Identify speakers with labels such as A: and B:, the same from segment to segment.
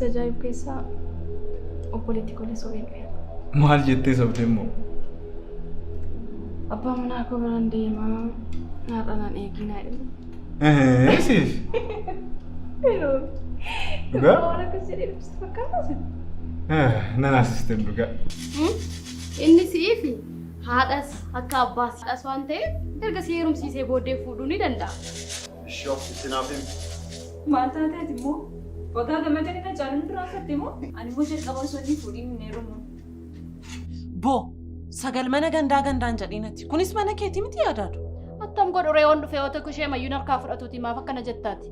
A: ajaa'ib keessaa obboleetti kolee sobeen dhufe.
B: Maal jettee sobde immoo?
A: Abbaa manaa koo biraan deemaa naadhaan eeginaa jedhu.
B: Siif?
A: Dhugaa? Waan akkas jedhee dhufti fakkaata.
B: Nan asisten dhugaa.
C: Inni siifi haadhas akka abbaas haadhas waan ta'eef erga si heerumsiisee booddee fuudhuu ni danda'a.
D: Shop itti naaf himi.
A: Maal taateeti immoo? Waggaa gammadanii na jaalladhu duraa fudhatte immoo? Ani immoo jalqaba osoo inni fuudhiin hin heerumu.
E: Boo sagal mana gandaan jedhinatti kunis mana keetii miti yaadaadhu.
C: Attam godhu reewoon dhufee yoo ta'u ishee mayyuun harkaa fudhatuuti maaf akkana jettaati.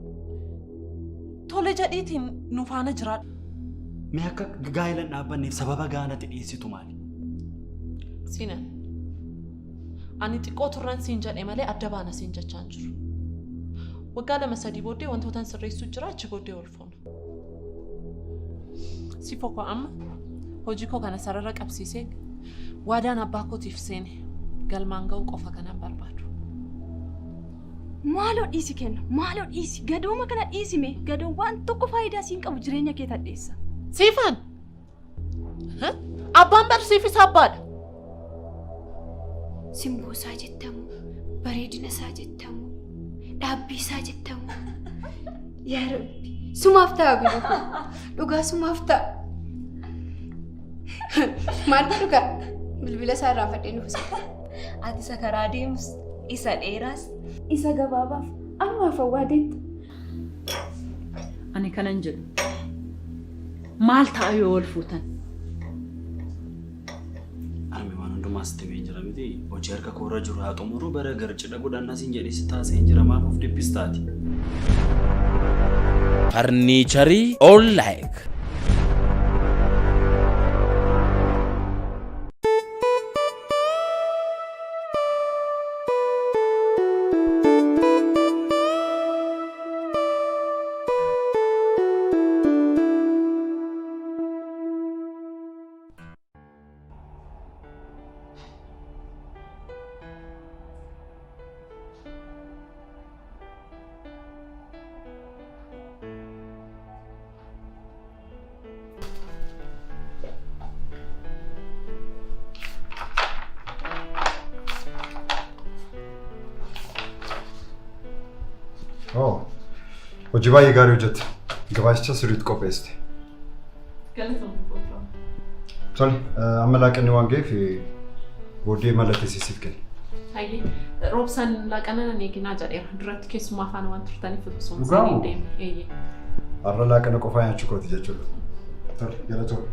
E: Tole jedhiitiin nu faana jiraadhu.
D: Mee akka gaa'ilan dhaabbanneef sababa gaanatti dhiyeessitu maali?
E: Sinan ani xiqqoo turran siin jedhe malee adda baana siin jechaan jiru. Waggaa 2-3 booddee wantootaan sirreessuu jira achi booddee olfoona. Si fokko amma hojii koo kana sarara qabsiisee waadaan abbaa kootiif seene galmaan ga'uu qofa kanaan barbaadu.
A: Maaloo dhiisi kenna? Maaloo dhiisi? Gadooma kana dhiisime gadoon waan tokko faayidaa siin qabu jireenya kee tadheessa.
E: Siifan abbaan barsiifis abbaadha.
A: Simboo isaa jettamu, bareedina isaa jettamu, dhaabbii isaa jettamu. Yaa Rabbi, sumaaf ta'a bilu. Dhugaa sumaaf ta'a. Maal dhugaa? Bilbila isaa irraa fadhee nuuf isa.
F: Ati isa karaa deemus, isa dheeraas,
A: isa gabaabaaf ammaaf hawwaa deemta.
F: Ani kanan jedhu. Maal ta'a yoo wal fuutan?
D: Arme waan hundumaas ta'ee jira miti. Hojii harka koorra jiru haa xumuru bara garcidha godhannaa siin jedhee si taasee jira maaf of dhiphistaati.
G: Furniture all like.
H: Oh, hojii baay'ee gaarii hojjette. Gabaasicha sirriitti qopheessite. Tole, amma laaqanni waan ga'eef booddee mallatteessisiif kenna.
E: Hayyee roobsan laaqana eeginaa jedheera. Duratti keessumaa afaan waan turtaniif osoo hin
H: Dhugaa'u?
E: deemne.
H: Har'a laaqana qofaa nyaachuu kooti jechuudha. Tole, galatoomne.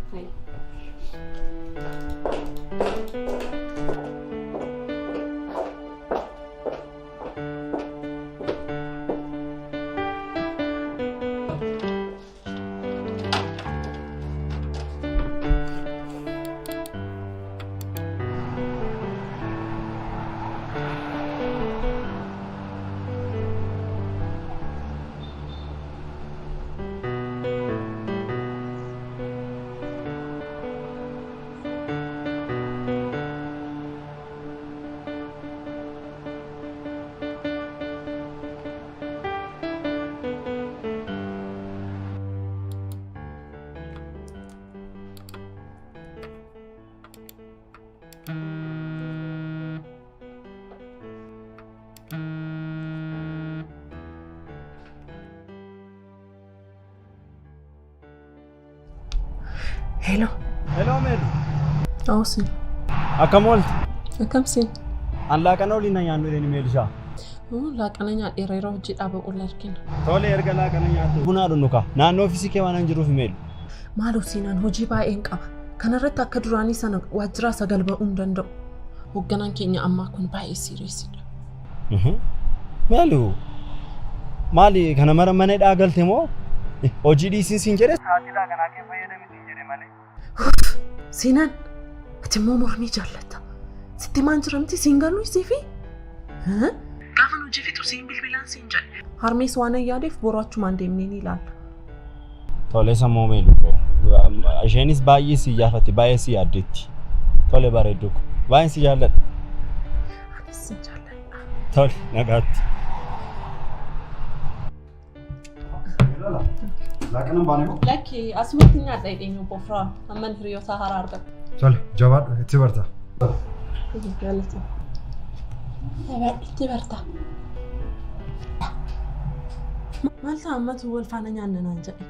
E: Hello.
D: Hello Melu.
E: Awusin.
D: Akkam oolti?
E: Akkamsin?
D: An laaqana waliin na nyaannu jedhani Meelishaa.
E: Laaqana nyaadheera yeroo hojii dhaaba ol argina.
D: Tole erga laaqana nyaattu. Bunaa dhunnuka. Naannoo ofiisii kee waan jiruuf Meelu.
E: Maaloo siinaan hojii baay'een qaba. Kanarratti akka duraanii sana waajjira sagal ba'uu hin danda'u. Hoogganaan keenya ammaa kun baay'ee siiriyesidha.
D: Meelu. Maali kana mara mana dhaagalte moo? Hojii dhiisiin siin jedhe sa'aatii laaqanaa kee fayyadami siin jedhe malee.
E: Siinaan ati immoo mormii jaallata. Sitti maan jiramti siin galuu isiifi? Gaafan hojii fixu siin bilbilaan siin jedhe. Harmees waan yaadeef boraachumaan deemnee ni ilaalla.
D: Tole sammuu Meelu koo. Isheenis baay'ee si yaafatti baay'ee si yaaddeetti. Tole bareeddu ko. Baay'ee si jaalladha.
E: Anis si jaalladha.
D: Tole nagaatti.
H: Laaqanaan baanee moo?
E: Lakki asumatti nyaadha hidheenyu bofraa amman hiriyoota haaraa argatu.
H: Tole jabaadhu itti barta.
E: Galata. Itti barta. Maal ta'a ammatu wal faana nyaanna naan jedhe.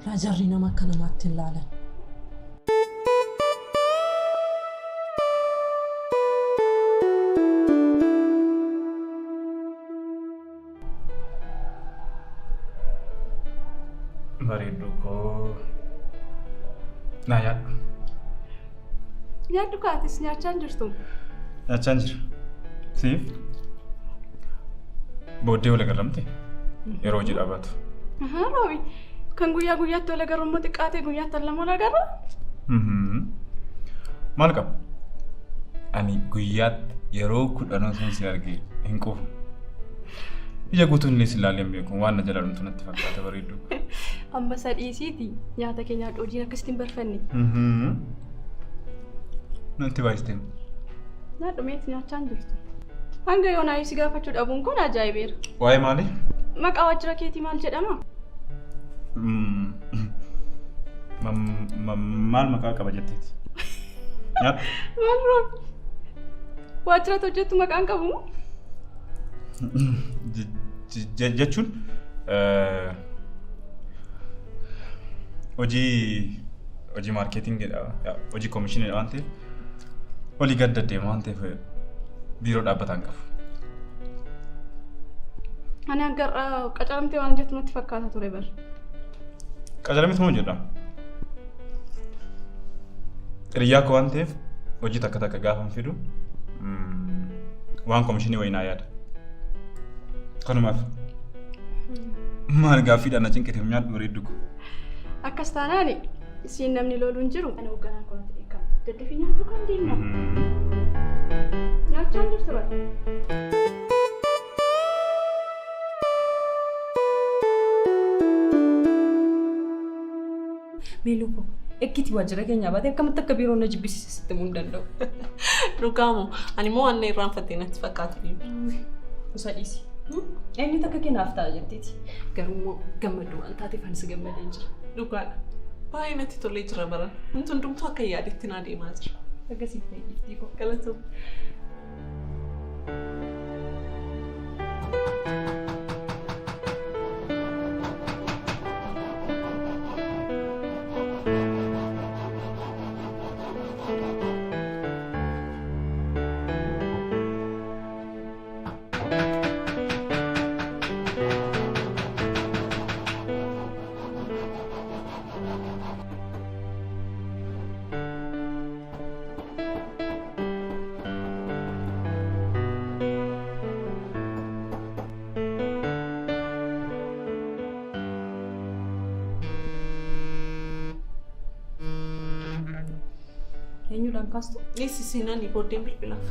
E: Yaa jarri nama akka namaatti hin laalan.
B: Bareedduu koo naa yaaddu.
C: Nyaadhu kaatis nyaachaan jirtu.
B: Nyaachaan jira. Siif booddee wal agarramte yeroo hojii dhaabatu.
C: Roobi kan guyyaa guyyaatti wal agarrummoo xiqqaatee guyyaatti lama wal agarra.
B: Maal qaba? Ani guyyaatti yeroo 10 sun si argee hin quufu. Ija guutuun illee si ilaalee beeku waan na jalaalumtu natti fakkaata bareedduu.
C: Amma sadhiisiiti nyaata keenya hojiin akkasitiin barfanne.
B: Nanti baay'isteen.
C: Nyaadhu meetti nyaachaan jirtu. Hanga yoonaayyuu si gaafachuu dhabuun kun ajaa'ibeera.
B: Waa'ee maali?
C: Maqaa waajjira keetii maal jedhama?
B: Maal maqaa qaba jetteeti? Nyaadhu.
C: Maal roobi? Waajjiratu hojjettu maqaan qabu moo?
B: Jechuun hojii maarkeetingidha, hojii koomishinidha waan ta'eef olii gad deddeema waan ta'eef biiroo dhaabbataan qabu.
C: Ani agarra qacaramtee waan jettu natti fakkaata ture bar.
B: Qacaramte moo jedhama? Hiriyaa koo waan ta'eef hojii takka takka gaafa fidu waan koomishinii wayinaa yaada. Kanumaaf maal gaaffiidhaan na cinqiteef nyaadhu bareeddu koo.
C: Akkas taanaan isiin namni looluun jiru. Ani hoogganaan kun ta'e kam daddafi nyaadhu kan deemna. Nyaachaan jirtu bara.
F: Meeluko ekkiti waajjira keenya baatee akkamitti akka biiroo na jibbisiisitti mun danda'u.
E: Dhugaamo ani moo wanne irraanfattee natti fakkaatu.
F: Kusa dhiisi. Eenyu takka kennaaf ta'a jetteeti. Garuu gammadu waan taateef ani si gammadeen jira.
E: Dhugaadha. Baay'ee natti tolee jira bara. Wanti hundumtuu akka yaadetti naa deemaa jira.
F: Akkasii fayyadiftii koo.
E: Galatoo.
F: Eenyudhaan kaastu?
E: Dhiisi seenaan booddeen bilbilaaf.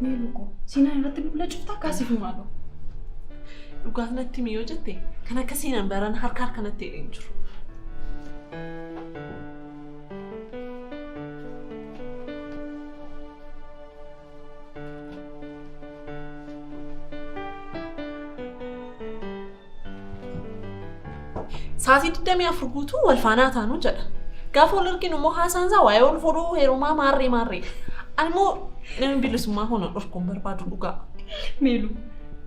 F: Meeluko seenaan irratti bilbila cuftaa kaasifu maaloo?
E: Dhugaaf natti himi yoo jette kan akka seenaan baran harka harkanatti hidheen jiru. Saatii 24 guutuu wal faanaa taanu jedha. Gaafa wal arginu immoo haasaansaa waa'ee wal fuudhuu heerumaa maarree. Ani immoo namni bilisummaa kana dhorkuun barbaadu dhugaa.
F: Meelu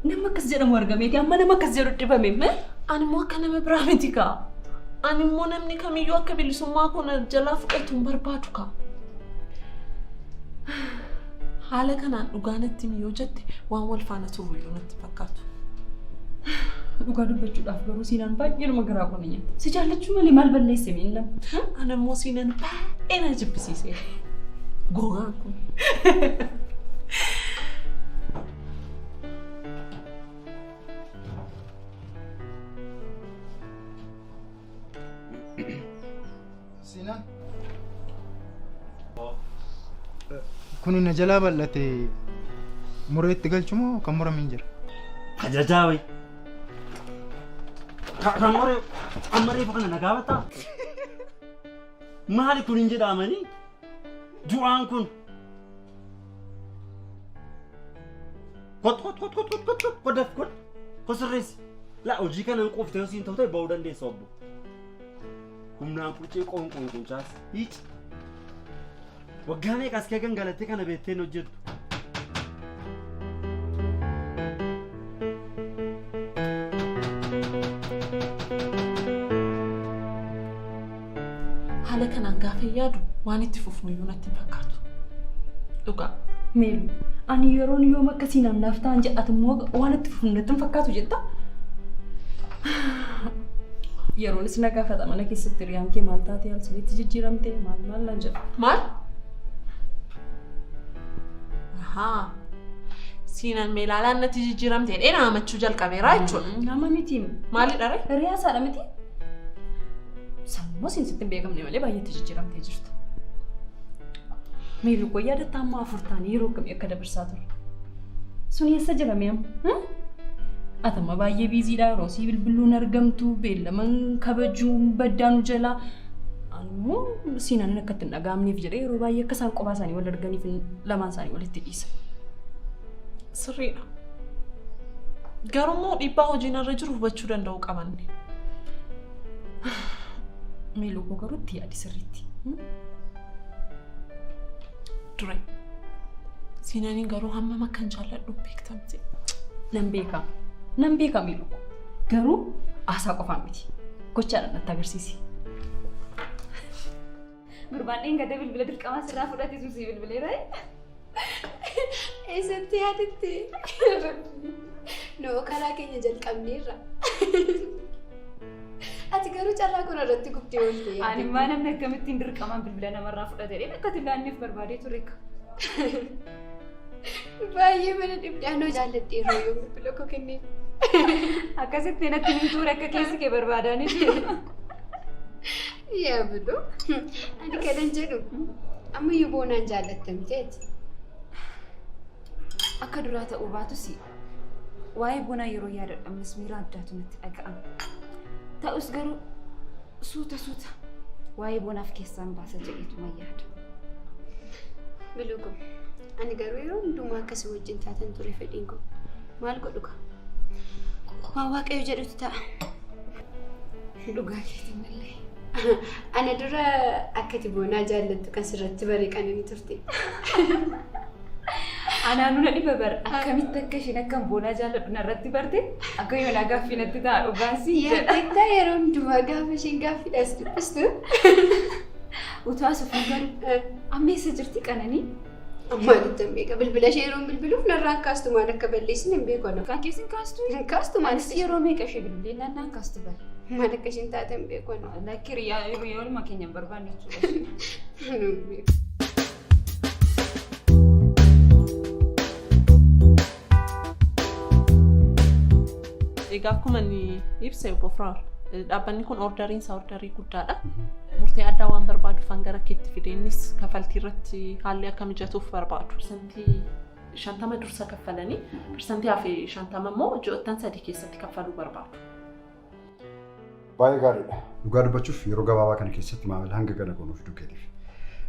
F: nama akkas jedhamu argameeti amma nama akkas jedhu dhibame.
E: Ani immoo akka nama biraa miti kaa. Ani immoo namni kamiyyuu akka bilisummaa kana jalaa fudhatuun barbaadu kaa. Haala kanaan dhugaa natti himi yoo jette waan wal faana turuyyuu natti fakkaatu.
F: Dhugaa dubbachuudhaaf garuu siinaan baay'ee garaa koo nyaata. Si jaallachuu malee maal balleesse miila?
E: Ani immoo siinaan baay'ee na jibbisiise. Gogaan kun.
I: Siinaan. Kuni na jalaa bal'ate mureetti galchu moo kan muramiin jira?
D: Ajajaa wayi. Kan muree ammaree fakana nagaa bataa. Maali kun hin jedhamanii? Du'aan kun Kot sirreessi. Laa hojii kana hin qoofte yoo siin ta'u ta'e ba'uu dandeessa obbo. Humnaan quncee qoonqonqoncaas. Hiici. Waggaa meeqas kee gangalattee kana beekteen hojjettu.
E: Haala kanaan gaafa yaadu waan itti fufnu iyyuu natti fakkaatu. Dhugaa.
F: Meelu, ani yeroon yoom akkasii naaf ta'an jedhatu immoo waan itti fufnu natti fakkaatu jetta. Yeroonis na gaafata mana keessatti hiriyaan kee maal taatee al sirriitti jijjiiramtee maal lan jedhu.
E: Maal? Ahaa. Siinan meelaalaan natti jijjiiramtee dheeraa amachuu jalqabeeraa jechuudha.
F: Nama miti.
E: Maalidha ree?
F: Hiriyaasaadha miti. Sammuu siinsitti hin beekamne malee baay'eetti jijjiiramtee jirtu. Meelu koo yaadatta amma afurtaanii yeroo akkamii akka dabarsaa ture. Sun eessa jirame amma? Atama baay'ee biiziidha yeroo sii bilbiluun argamtu beellaman kabajuun baddaanu jalaa. Ammoo siinaan akkatti hin dhaga'amneef jedhee yeroo baay'ee akka isaan kophaa isaanii wal arganiif lamaan isaanii walitti dhiisa.
E: Sirriidha. Garuu dhiibbaa hojiin irra jiru hubachuu danda'u qabanne.
F: Meelu koo garuu itti yaadi sirriitti.
E: Dure. Siinaaniin garuu hammam akkan jaalladhu beektamte.
F: Nan beeka Meelu koo. Garuu haasaa qofaan miti. Gochaadhaan natti agarsiisi.
A: Gurbaan gada bilbila dirqamaa sirraa fudhatisu si bilbileera. Eessatti yaadatti? Noo karaa keenya jalqabneerra. Ati garuu carraa kun irratti gubdee oolte.
F: Ani maa namni akkamittiin dirqamaan bilbila namarraa fudhatee akka tilaanneef barbaadee ture ka.
A: Baay'ee mana dhibdaanoo jaalladheeroo yoo bilbila koo kenneef.
F: Akkasitti natti himtuura akka keessi kee barbaadaniif.
A: Yaa budoo. Ani kanan jedhu ammayyuu boonaan jaallattamteeti.
C: Akka duraa ta'uu baatus waa'ee bonaa yeroo yaadadhamas miira addaatu natti dhaga'ama. Ta'us garuu suuta waa'ee bonaaf keessaan baasa jedheetuma yaada.
A: Biluuko ani garuu yeroo hundumaa akkasii wajjin taatan ture fedhiin koo maal godhu ka? Waan waaqayyo jedhutu ta'a. Dhugaa keetiin malee. Ana dura akkati bonaa jaallattu kan sirratti bareeqanii turte.
C: Anaanuu na dhiba bara akkamitti akka isheen akkam bonaa jaalladhu narratti barte akka yoo na gaaffii natti ta'a dhugaansi.
A: Yaaddeettaa yeroo hundumaa gaafa isheen gaaffiidhaas dubbistu.
C: Utuu asufuu garuu amma eessa jirti qananii?
A: Maalitti hin beeka bilbila ishee yeroo bilbiluuf narraan kaastu maal akka balleessin hin beeku ana.
C: Kan keessin kaastu?
A: Hin kaastu maal
C: yeroo meeqa ishee bilbilee naannaan kaastu bara.
A: Maal akka isheen taate hin beeku ana.
C: Lakki yeroo olma keenya hin barbaanne jechuudha.
E: Egaa akkuma inni ibsa obbo Firaar dhaabbanni kun ordarii guddaadha. Murtee addaa waan barbaadu fan gara keetti fideenis kafaltii irratti haalli akka mijatuuf barbaadu. Persantii 50 dursa kaffalanii persantii hafe 50 immoo ji'oottan 3 keessatti kaffaluu barbaadu.
H: Baay'ee gaariidha. Dhugaa dubbachuuf yeroo gabaabaa kana keessatti maamila hanga gana goonuu fiduu keetiif.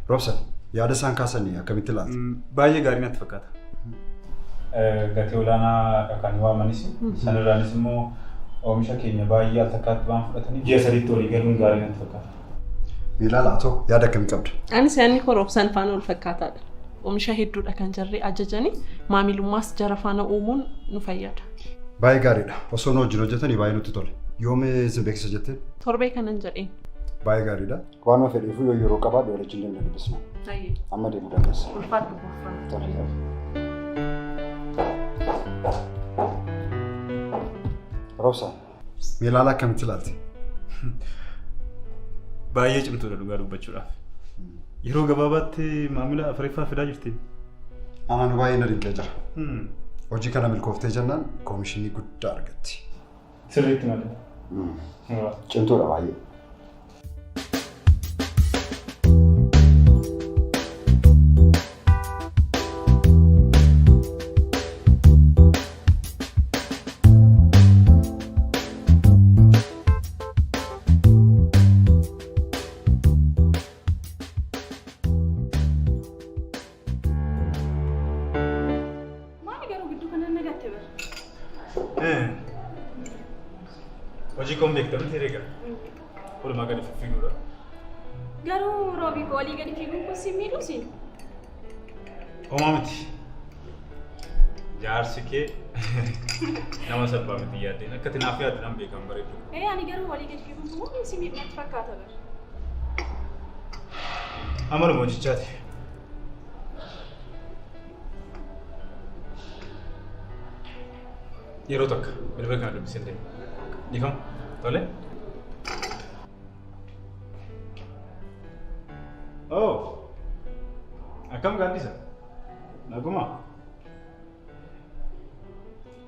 H: Roobsan yaada isaan kaasanii akkamitti ilaalta?
B: Baay'ee gaarii natti fakkaata. Gatii olaanaa kan waamanis sanirraanis immoo oomisha keenya baay'ee al takkaatti waan fudhatanii ji'a 3tti olii galuun gaarii natti fakkaata.
H: Miilaa too yaada akkamii qabda?
E: Anis yaadni koo Roobsan faana ol fakkaataadha. Oomisha hedduudha kan jarree ajajanii maamilummaas jara faana uumuun nu fayyada.
H: Baay'ee gaariidha. Osoo nu wajjin hojjetanii baay'ee nutti tole. Yoom isin beeksisa jettee?
E: Torbee kanan jedheen.
H: Baay'ee gaariidha. Waanuma fedheefuu yoo yeroo qabaadhu waliin danda'u dubbisna.
E: Tayyee.
H: Amma deemuu dandeessa.
E: Ulfaatu boofaa.
H: Roobsan miilaa akkamitti ilaalti?
B: Baay'ee cimtuudha dhugaa dubbachuudhaaf. Yeroo gabaabaatti maamila afreeffaa fidaa jirti.
H: Anaan baay'ee na dinqee jira. Hojii kana milkooftee jennaan koomishinii guddaa argatti.
B: Sirriitti malee.
H: Cimtuudha baay'ee.
B: Hojii koon beektamu ta'e egaa. Walumaa gadi fiiguudha.
F: Garuu roobii koolii gadi fiiguun kun si miidhuu siin.
B: Homaa miti. Jaarsi kee nama salphaa miti yaaddeen akka tinaaf yaaddan beekamu bareedu.
F: Ani garuu walii gadi fiiguun kun si miidhuu fakkaata bara.
B: Amala mojichaati. Yeroo takka bilbila kana dubbisee deema. Dhiifama tole. Oh, akkam gaaddisa? Naguma.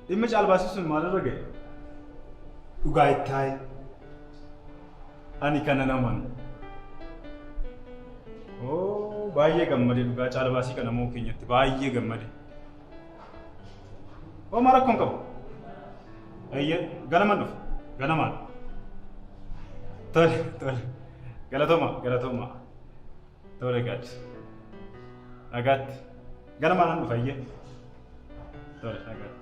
B: Dhimma caalbaasii sun maalirra ga'e? Dhugaa ittaayi. Ani kana naman. Oh, baay'ee gammade dhugaa caalbaasii kana moo keenyatti baay'ee gammade. Oh, maal akkoon qabu? Ayyee, ganaman dhufu. Ganamaan. Tole, tole. Galatooma. Tole gaadhi. Nagaatti. Ganamaan dhufa ayyee. Tole, nagaatti.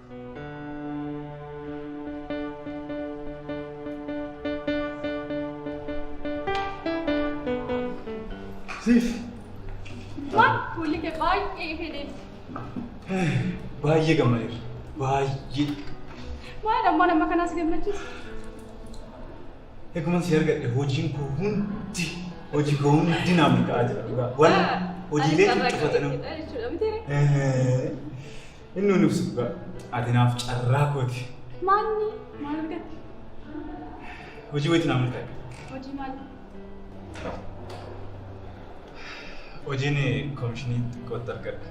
B: Siif.
F: Waan fuulli kee baay'ee fedhe.
B: Baay'ee gammadeera. Baay'ee.
F: Maal ammoo nama kanaas gammachiisa?
B: Eeguman si argadhe hojii koo hundi naaf ta'aa jira dhugaa. Waan hojiilee cuffatanii. Inni nuuf ibsu dhugaa. Ati naaf carraa kooti.
F: Maal argatte?
B: Hojii wayiiti naaf ta'e.
F: Hojii maali?
B: Hojiin koomishinii xiqqootti argadhe.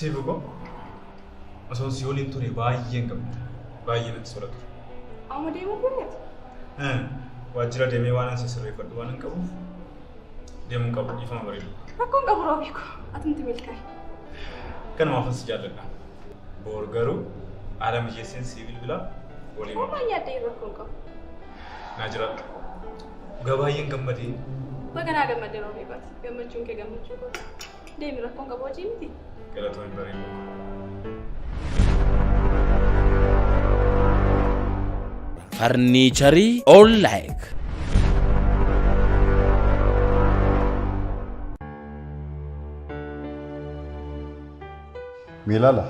B: Siif koo osoo si waliin ture baay'een gammada. Baay'ee natti tola ture.
F: Amma deemuu guyyaati?
B: Waajjira deemee waan ansi sirreeffadhu waan hin qabuuf deemuun qabu dhiifama bareedu.
F: Rakkoon qabu roobii koo ati miti milkaa'e.
B: Kanumaafis si jaalladha. Boor garuu haala mijeesseen si bilbilaa waliin.
F: Waan yaaddee rakkoon qabu.
B: Naa jiraadha. Dhugaa baay'een gammadee.
F: Baga naa gammadde roobii kooti. Gammachuun kee gammachuu kooti. Deemi rakkoon qabu hojii miti.
B: Galatoo hin bareedu.
G: Furnicherii All-like.
H: Miilala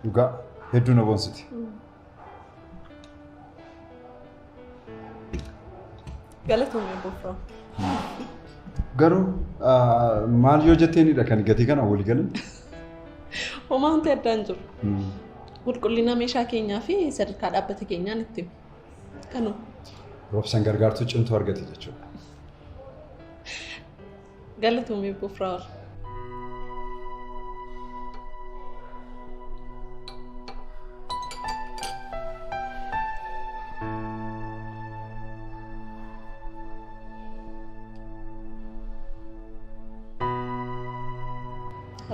H: dhugaa hedduu na boonsiti.
E: Galatoomee boofraa.
H: Garuu maal yoo jetteenidha kan gatii kana walii galan?
E: Homaa wanti addaan jiru. Qulqullina meeshaa keenyaa fi sadarkaa dhaabbata keenyaan itti himu. Kanuma.
H: Roobsan gargaartuu cimtuu argate jechuudha.
E: Galatoomee boofraa.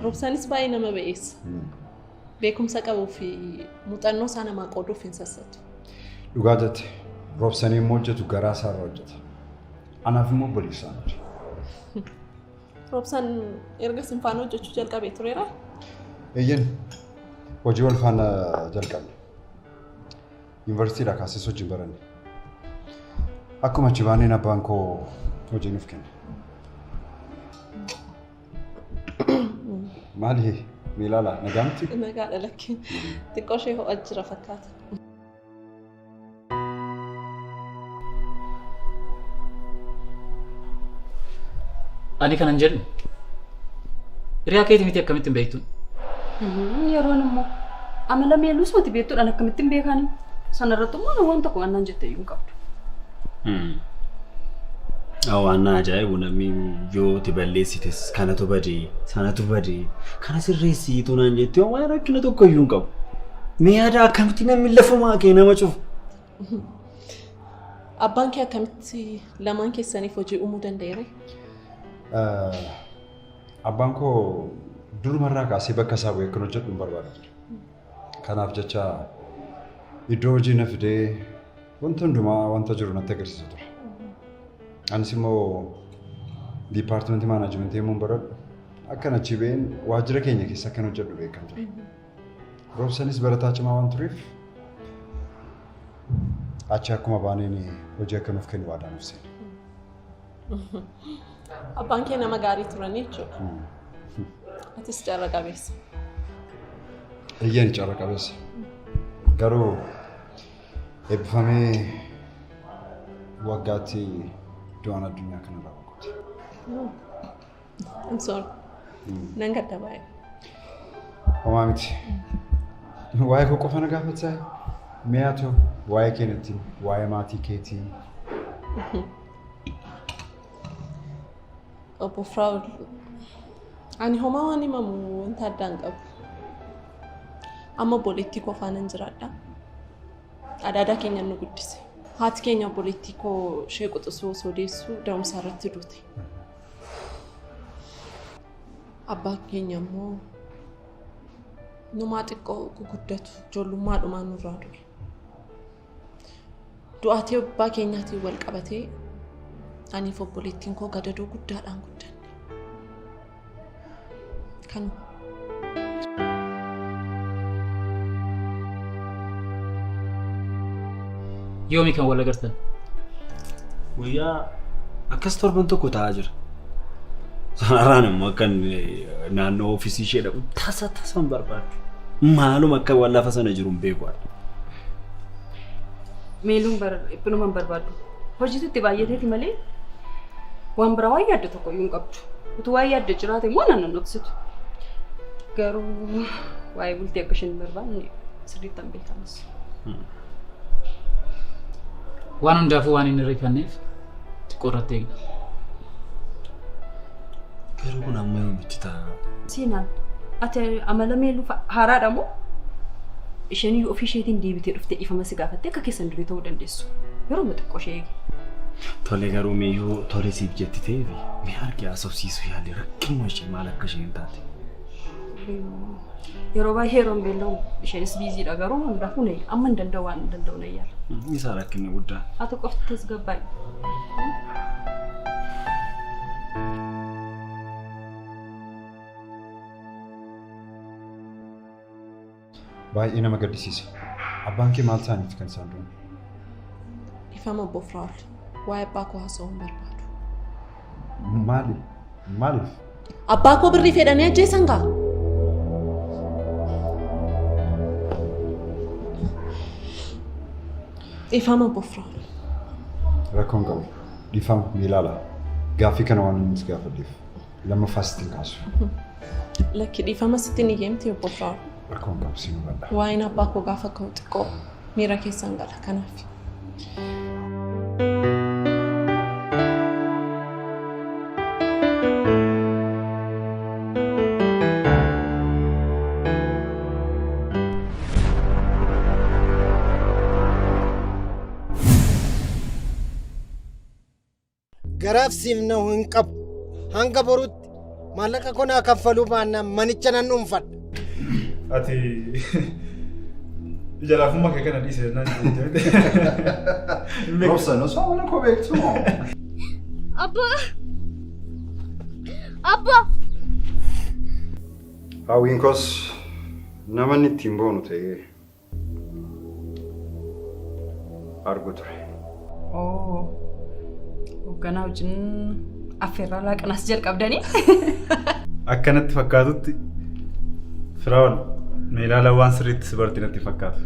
E: Roobsanis baay'ee nama ba'eessa. Beekumsa qabuu fi muuxannoo isaa namaa qooduuf hin sassatu.
H: Dhugaa jette roobsanii immoo hojjetu garaa isaarra hojjeta. Anaaf immoo obboleessaan hojjeta.
E: Roobsaan erga sin faana hojjechuu jalqabee tureera?
H: Eeyyeen hojii wal faana jalqabne. Yuunivarsiitiidhaa kaasee hojii baranne. Akkuma achi baaneen abbaan koo hojii nuuf kenne. Maali miilala nagaamti?
E: Nagaadha lakkeen xiqqoo ishee ho'a jira fakkaata.
J: Ani kanan jedhu hiriyaa keetii miti akkamittiin beektu?
F: Yeroon immoo amala meelus mati beektuudhaan akkamittiin beekani? Sanarratti immoo waan tokko annaan jettee iyyuu hin qabdu.
D: Waan ajaa'ibu namni yoo itti balleessites kanatu badee sanatu badee kana sirreessiitu naan jettee waan rakkina tokko iyyuu hin qabu. Mee yaada akkamitti namni lafumaa kee nama cufu?
E: Abbaan kee akkamitti lamaan keessaniif hojii uumuu danda'eera?
H: Abbaan koo durumarraa kaasee bakka isaa bu'ee kan hojjetu hin barbaadu. Kanaaf jecha iddoo hojii na fidee wanta hundumaa wanta jiru natti agarsiisa ture. Anis immoo diipaartimentii maanaajmentii immoo baradhu akkan achi ba'een waajjira keenya keessa akkan hojjedhu beekan ture. Roobsanis barataa cimaa waan tureef achi akkuma baaneen hojii akka nuuf kennu waadaan nuuf seene.
E: Abbaan kee nama gaarii turanii jechuudha. Atis carra qabeessa.
H: Eeyyeen carra qabeessa. Garuu eebbifamee waggaatti du'aan addunyaa kanarraa boqote.
E: I'm sorry. Nan gadda baay'ee.
H: Homaa miti. Waa'ee koo qofa na gaafataa mi'aatu waa'ee keenyatti waa'ee maatii keetii.
E: Obbo Firaa'ol, ani homaa waan himamu wanta addaan qabu. Amma obboleettii koo faana jiraadha. Adaadaa keenya nu guddise. Haati keenya obboleettii koo ishee quxisuu osoo deessuu da'umsaa irratti duute. Abbaan keenya immoo numaa xiqqoo guguddatu ijoollummaadhumaan nurraa du'e. Du'aatii abbaa keenyaatiin wal qabatee aniif obboleettiin koo gadadoo guddaadhaan guddanne. Kanuma.
J: Yoomi kan wal agartan?
D: Guyyaa akkas torban tokko ta'aa jira. Sanarraan immoo akkan naannoo ofiisii ishee dhaqu tasan barbaadu. Maaluma akka waan lafa sana jiru hin beeku.
F: Meeluun dhiphinumaan barbaadu. Hojiitti baay'ateeti malee waan biraa waan yaadde tokko iyyuu hin qabdu. Utuu waan yaadde jiraate immoo nan dhoksitu. Garuu waa'ee bultii akka isheen barbaadne sirriitti hin beekamas.
J: Waan hundaafuu waan hin irreeffanneef xiqqoo irratti eegna.
D: Garuu kun amma yoomitti ta'a?
F: Siinaan ati amala meeluu haaraadha moo? Isheen ofii isheetiin deebitee dhuftee dhiifama si gaafattee akka keessan durii ta'uu dandeessu. Yeroo xiqqoo ishee eegi.
D: Tole garuu miyyuu tole siif jetti ta'eef mee argee asoofsiisu yaali rakkinuma ishee maal akka isheen taate.
F: Yeroo baay'ee yeroon beella'u isheenis biiziidha garuu hundaafuu amma hin danda'u waan hin danda'u na yaala.
D: Isa rakkinni guddaa.
F: Ati qofti tasgabbaa'e.
H: Baay'ee nama gaddisiisa. Abbaan kee maal ta'aniif kan isaan du'an?
E: Ifama Obbo Firaa'ol, waa'ee abbaa koo haasa'uu hin barbaadu.
H: Maaliif?
E: Abbaa koo birrii fedhanii ajjeesan gaa? Ifama Obbo Firaa'ol.
H: Rakkoon qabu. Dhiifama miilaala. Gaaffii kana waan nuti gaafadheef lammaffaa sittiin kaasu.
E: Lakki dhiifama sittiin iyyeemti Obbo Firaa'ol.
H: Rakkoon qabu siin hubadha.
E: Waa'een abbaa koo gaafa ka'u xiqqoo miira keessan gala kanaaf.
K: Garaaf siifna hin qabu. Hanga borutti maallaqa konaa kaffaluu baannaan manicha nan dhuunfadha.
B: Ati jalaafummaa kee kana dhiisee naan jedhee.
H: Roobsan osoo mana koo beektu moo?
L: Abba!
H: Hawwiin koos namanni ittiin boonu ta'ee argu ture.
F: Hoogganaa wajjin affeerraa laaqanaas jalqabdanii.
B: Akkanatti fakkaatutti Firaa'ol meelaala waan sirriitti si barti natti fakkaatu.